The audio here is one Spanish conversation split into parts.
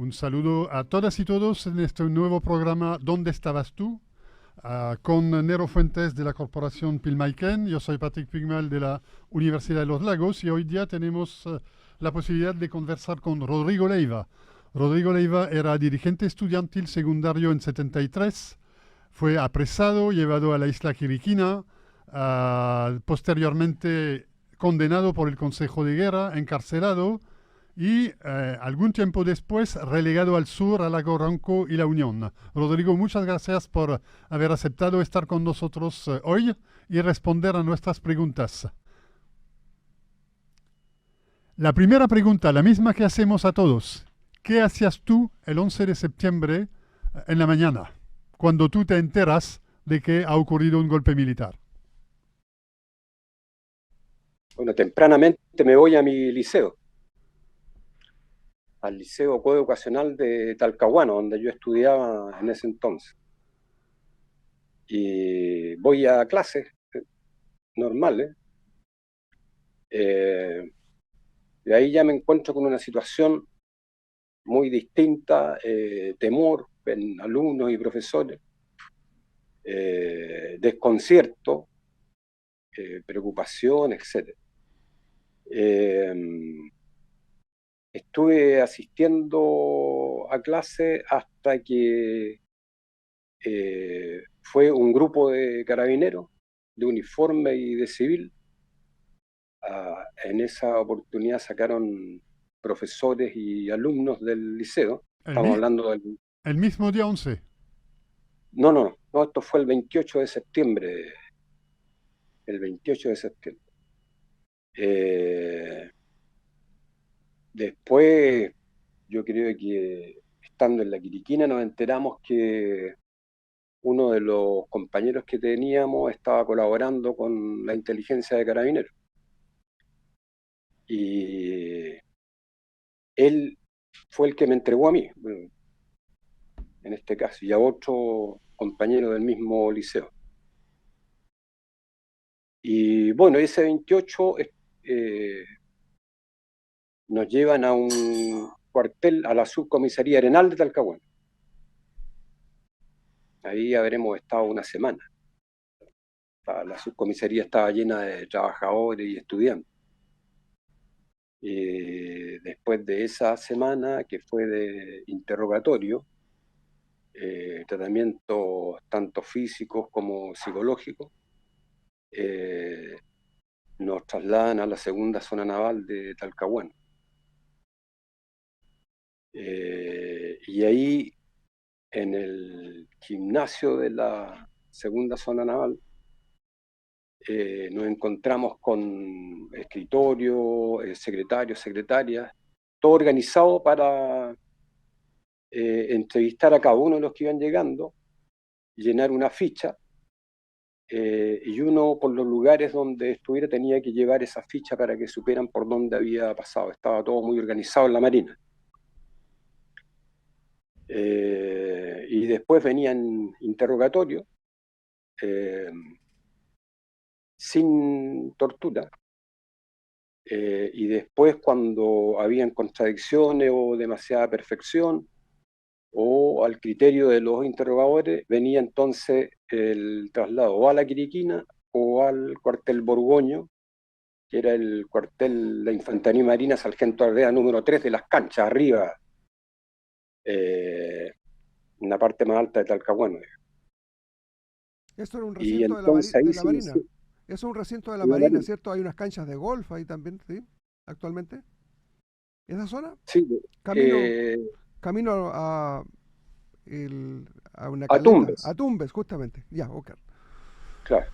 Un saludo a todas y todos en este nuevo programa ¿Dónde estabas tú? Con Nero Fuentes de la Corporación Pilmaiken. Yo soy Patrick Pigmal de la Universidad de los Lagos y hoy día tenemos la posibilidad de conversar con Rodrigo Leiva. Rodrigo Leiva era dirigente estudiantil secundario en 73, fue apresado, llevado a la isla Quiriquina, posteriormente condenado por el Consejo de Guerra, encarcelado y algún tiempo después relegado al sur, a Lago Ranco y La Unión. Rodrigo, muchas gracias por haber aceptado estar con nosotros hoy y responder a nuestras preguntas. La primera pregunta, la misma que hacemos a todos. ¿Qué hacías tú el 11 de septiembre en la mañana, cuando tú te enteras de que ha ocurrido un golpe militar? Bueno, tempranamente me voy a mi liceo, al Liceo Coeducacional de Talcahuano, donde yo estudiaba en ese entonces. Y voy a clases normales. Y ahí ya me encuentro con una situación muy distinta, temor en alumnos y profesores, desconcierto, preocupación, etc. Estuve asistiendo a clase hasta que fue un grupo de carabineros, de uniforme y de civil. En esa oportunidad sacaron profesores y alumnos del liceo. Estamos hablando del... El mismo día 11. No, esto fue el 28 de septiembre. El 28 de septiembre. Después, yo creo que estando en la Quiriquina nos enteramos que uno de los compañeros que teníamos estaba colaborando con la inteligencia de Carabineros. Y él fue el que me entregó a mí, en este caso, y a otro compañero del mismo liceo. Y bueno, ese 28 nos llevan a un cuartel, a la subcomisaría Arenal de Talcahuano. Ahí habremos estado una semana. La subcomisaría estaba llena de trabajadores y estudiantes. Después de esa semana, que fue de interrogatorio, tratamientos tanto físicos como psicológicos, nos trasladan a la segunda zona naval de Talcahuano. Y ahí, en el gimnasio de la segunda zona naval, nos encontramos con escritorios, secretarios, secretarias, todo organizado para entrevistar a cada uno de los que iban llegando, llenar una ficha, y uno por los lugares donde estuviera tenía que llevar esa ficha para que supieran por dónde había pasado. Estaba todo muy organizado en la Marina. Y después venían interrogatorios, sin tortura, y después cuando habían contradicciones o demasiada perfección, o al criterio de los interrogadores, venía entonces el traslado o a la Quiriquina o al cuartel Borgoño, que era el cuartel de Infantería Marina Sargento Ardea número 3 de Las Canchas, arriba, en la parte más alta de Talcahuano. Esto era un Y recinto entonces ahí de la sí, Marina. sí, Eso es un recinto de la la Marina, Marina. ¿cierto? Hay unas canchas de golf ahí también, ¿sí? Actualmente. ¿Esa zona? Sí, Camino, camino a una a caleta, Tumbes, a Tumbes, justamente. Ya, ok. claro.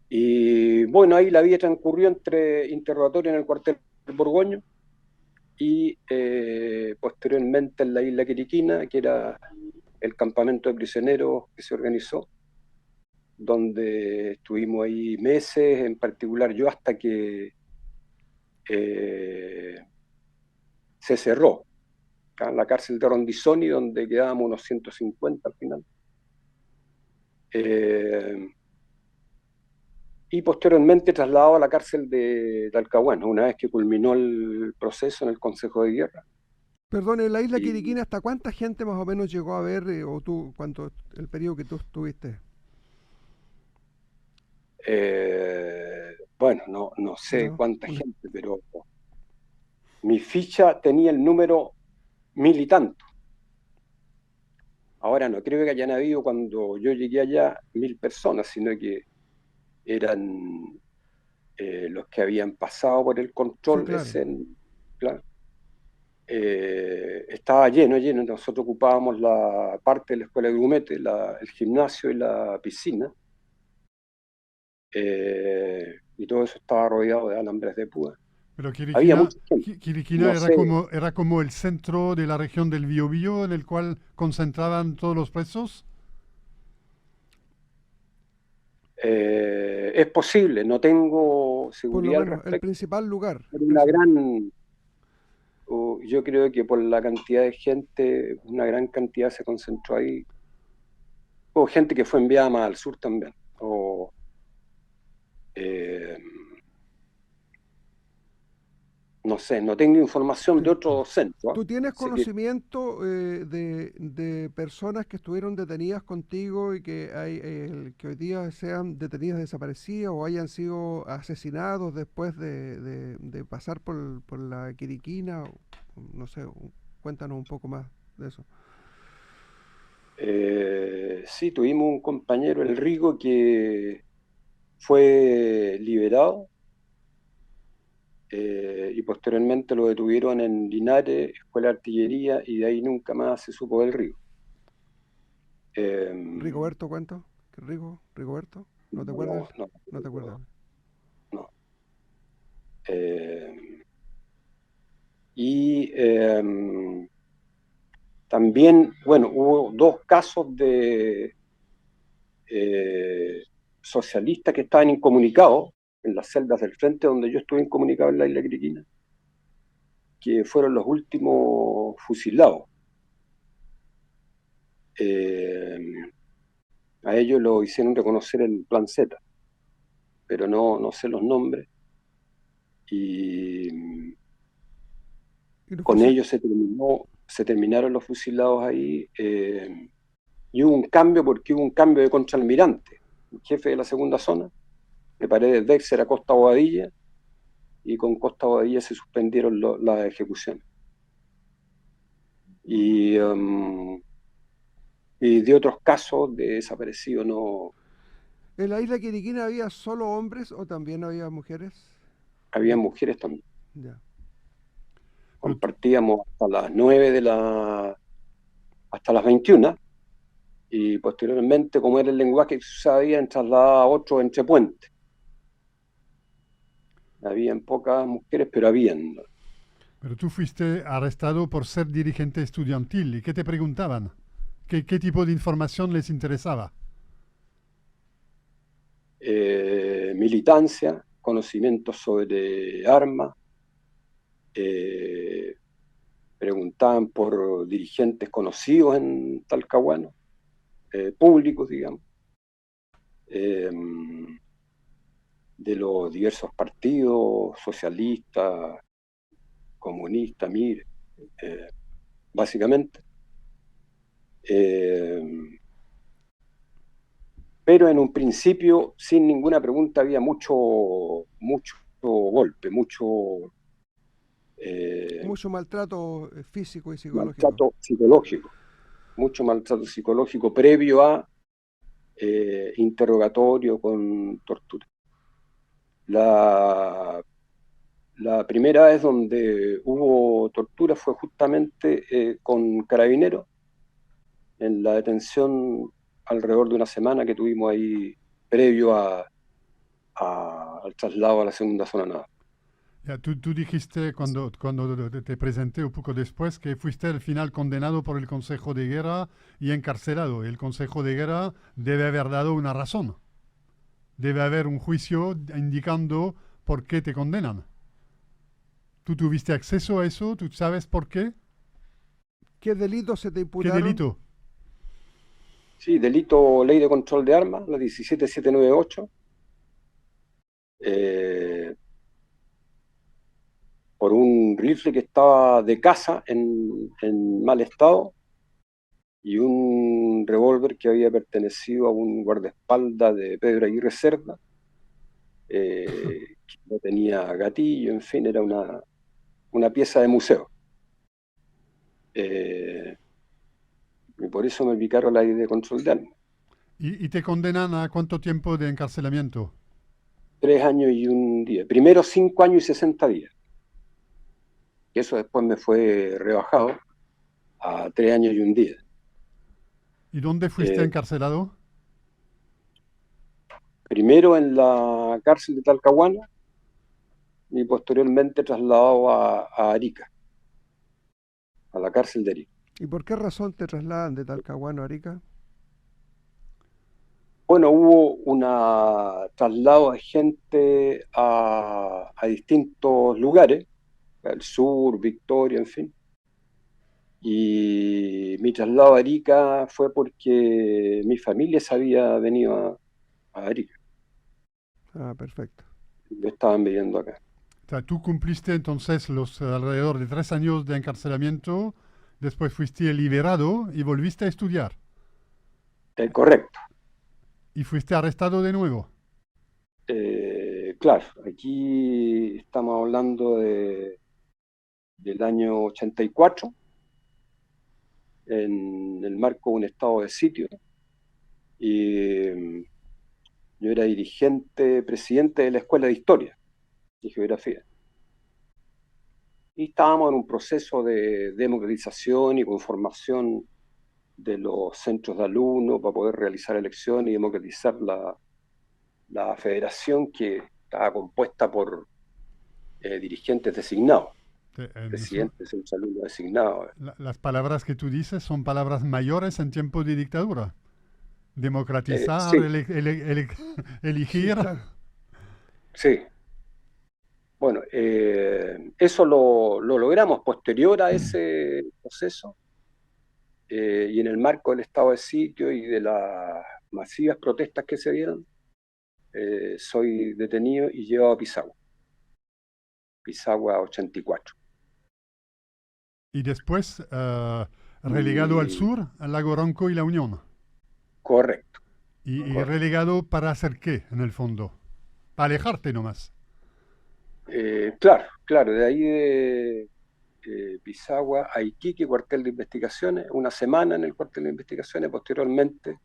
Y bueno, ahí la vida transcurrió entre interrogatorio en el cuartel Borgoño y posteriormente en la isla Quiriquina, que era el campamento de prisioneros que se organizó, donde estuvimos ahí meses, en particular yo, hasta que se cerró, acá en la cárcel de Rondizoni, donde quedábamos unos 150 al final. Y posteriormente trasladado a la cárcel de Talcahuano, una vez que culminó el proceso en el Consejo de Guerra. Perdón, en la isla Y, Quiriquina, ¿hasta cuánta gente más o menos llegó a ver, o tú, cuánto, el periodo que tú estuviste? bueno, no sé No, cuánta gente, pero mi ficha tenía el número 1000 y tanto. Ahora no creo que hayan habido cuando yo llegué allá 1000 personas, sino que eran los que habían pasado por el sí, control claro. ese, claro. Estaba lleno, lleno. Nosotros ocupábamos la parte de la escuela de grumete, el gimnasio y la piscina, y todo eso estaba rodeado de alambres de púa. Pero Había mucha gente, Quiriquina no sé, era como el centro de la región del Biobío en el cual concentraban todos los presos. es posible, no tengo Por lo seguridad al menos, el respecto, principal lugar. pero yo creo que por la cantidad de gente, una gran cantidad se concentró ahí. Hubo gente que fue enviada más al sur también. Eh, no sé, no tengo información Sí. de otro centro, ¿ah? ¿Tú tienes Así que conocimiento de personas que estuvieron detenidas contigo y que hoy día sean detenidas desaparecidas o hayan sido asesinados después de pasar por la Quiriquina? No sé, cuéntanos un poco más de eso. sí, tuvimos un compañero, el Rigo, que fue liberado, y posteriormente lo detuvieron en Linares, Escuela de Artillería, y de ahí nunca más se supo del Rigo. Eh, ¿Rigoberto cuánto? ¿Rigoberto? ¿No te acuerdas? no, no, No te acuerdas. no. Eh, y también, bueno, hubo dos casos de socialistas que estaban incomunicados en las celdas del frente donde yo estuve incomunicado en la isla Quiriquina, que fueron los últimos fusilados. Eh, a ellos lo hicieron reconocer el Plan Z, pero no sé los nombres. Y ¿Y los con ellos se terminaron los fusilados ahí. Y hubo un cambio porque hubo un cambio de contraalmirante, el jefe de la segunda zona, de Paredes Dexter a Costa Bobadilla, y con Costa Bobadilla se suspendieron las ejecuciones. Y de otros casos de desaparecidos no ¿En la isla Quiriquina había solo hombres o también había mujeres? había mujeres también. Ya. Pero Compartíamos hasta las 9 hasta las 21, y posteriormente, como era el lenguaje que se habían trasladado a otro entre puentes. Habían pocas mujeres, pero habían. Pero tú fuiste arrestado por ser dirigente estudiantil. ¿Y qué te preguntaban? ¿Qué tipo de información les interesaba? Militancia, conocimientos sobre armas, eh, preguntaban por dirigentes conocidos en Talcahuano, públicos, digamos, eh, de los diversos partidos, socialistas, comunistas, MIR, básicamente. Eh, pero en un principio, sin ninguna pregunta, había mucho golpe, eh, Mucho maltrato físico y psicológico. maltrato psicológico, mucho maltrato psicológico previo a interrogatorio con tortura. La, la primera vez donde hubo tortura fue justamente con Carabineros, en la detención alrededor de una semana que tuvimos ahí previo al traslado a la segunda zona naval. Ya, tú dijiste cuando te presenté un poco después que fuiste al final condenado por el Consejo de Guerra y encarcelado. El Consejo de Guerra debe haber dado una razón. Debe haber un juicio indicando por qué te condenan. ¿Tú tuviste acceso a eso? ¿Tú sabes por qué? ¿Qué delitos se te ¿Qué imputaron? delito? Sí, delito ley de control de armas, la 17798, por un rifle que estaba de caza en mal estado y un revólver que había pertenecido a un guardaespaldas de Pedro Aguirre Cerda, que no tenía gatillo, en fin, era una pieza de museo. Y por eso me picaron la idea de control de armas. ¿Y te condenan a cuánto tiempo de encarcelamiento? 3 años y un día. Primero 5 años y 60 días. Y eso después me fue rebajado a 3 años y un día. ¿Y dónde fuiste Eh, encarcelado? Primero en la cárcel de Talcahuano y posteriormente trasladado a Arica, a la cárcel de Arica. ¿Y por qué razón te trasladan de Talcahuano a Arica? Bueno, hubo un traslado de gente a distintos lugares, al sur, Victoria, en fin. Y mi traslado a Arica fue porque mi familia se había venido a Arica. Ah, perfecto. Estaban viviendo acá. O sea, tú cumpliste entonces los alrededor de 3 años de encarcelamiento, después fuiste liberado y volviste a estudiar. Correcto. Y fuiste arrestado de nuevo. Claro, aquí estamos hablando del año 84, en el marco de un estado de sitio. Y yo era presidente de la Escuela de Historia y Geografía. Y estábamos en un proceso de democratización y conformación de los centros de alumnos para poder realizar elecciones y democratizar la federación, que estaba compuesta por dirigentes designados, presidentes de centros de alumnos designados. Las palabras que tú dices son palabras mayores en tiempos de dictadura. Democratizar, Sí, Sí, elegir. claro. sí. Bueno, eso lo logramos posterior a ese proceso, y en el marco del estado de sitio y de las masivas protestas que se dieron, soy detenido y llevado a Pisagua 84. Y después relegado al Y, sur, al lago Ronco y la Unión. correcto, Y correcto. relegado para hacer qué, en el fondo. Para alejarte nomás. Claro, de ahí de Pisagua a Iquique, cuartel de investigaciones, una semana en el cuartel de investigaciones, posteriormente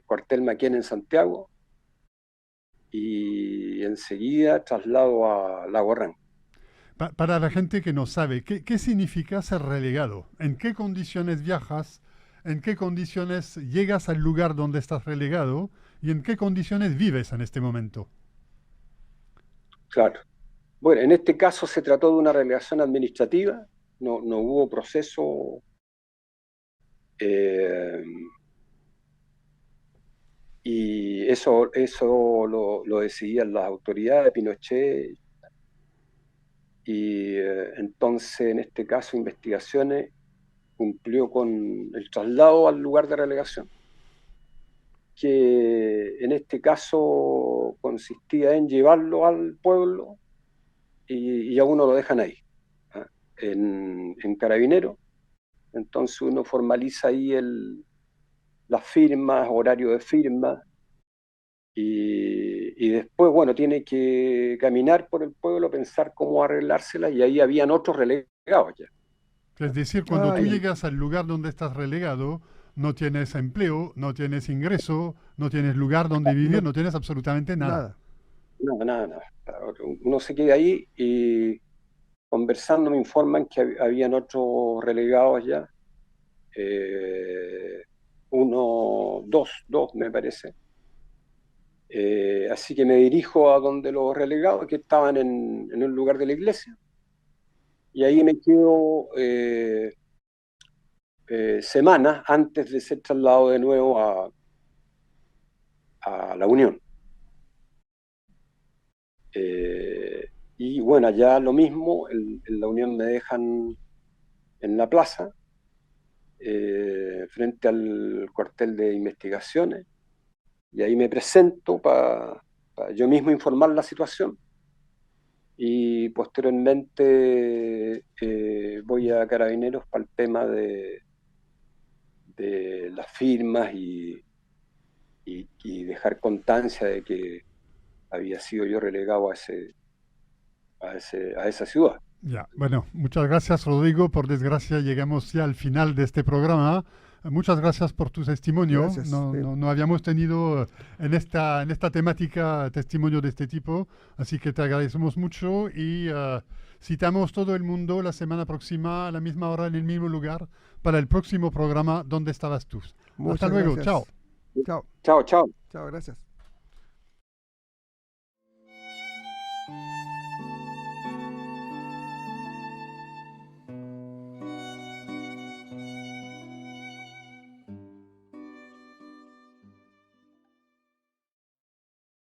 cuartel Maquena en Santiago, y enseguida traslado a Lago Ranco. Para la gente que no sabe, ¿qué significa ser relegado? ¿En qué condiciones viajas? ¿En qué condiciones llegas al lugar donde estás relegado? ¿Y en qué condiciones vives en este momento? Claro. Bueno, en este caso se trató de una relegación administrativa, no hubo proceso, eh, y eso lo decidían las autoridades, Pinochet, y entonces en este caso Investigaciones cumplió con el traslado al lugar de relegación, que en este caso consistía en llevarlo al pueblo y a uno lo dejan ahí, ¿ah? En Carabinero. Entonces uno formaliza ahí las firmas, horario de firma, y después, bueno, tiene que caminar por el pueblo, pensar cómo arreglársela, y ahí habían otros relegados ya. Es decir, cuando Ah, tú ya. llegas al lugar donde estás relegado, no tienes empleo, no tienes ingreso, no tienes lugar donde vivir, No, no tienes absolutamente nada. nada. Nada. Uno se queda ahí y conversando me informan que habían otros relegados ya, dos me parece. Así que me dirijo a donde los relegados que estaban en un lugar de la iglesia, y ahí me quedo semanas antes de ser trasladado de nuevo a la Unión. Y bueno, allá lo mismo, en la Unión me dejan en la plaza, frente al cuartel de investigaciones, y ahí me presento para yo mismo informar la situación. y posteriormente voy a Carabineros para el tema de las firmas y dejar constancia de que había sido yo relegado a esa ciudad. Ya, bueno, muchas gracias Rodrigo. Por desgracia llegamos ya al final de este programa. Muchas gracias por tu testimonio. Gracias, No, sí. no habíamos tenido en esta temática testimonio de este tipo, así que te agradecemos mucho y citamos todo el mundo la semana próxima a la misma hora en el mismo lugar para el próximo programa ¿Dónde estabas tú? Hasta Muchas luego, gracias. chao. Chao, Chao, chao. chao, gracias.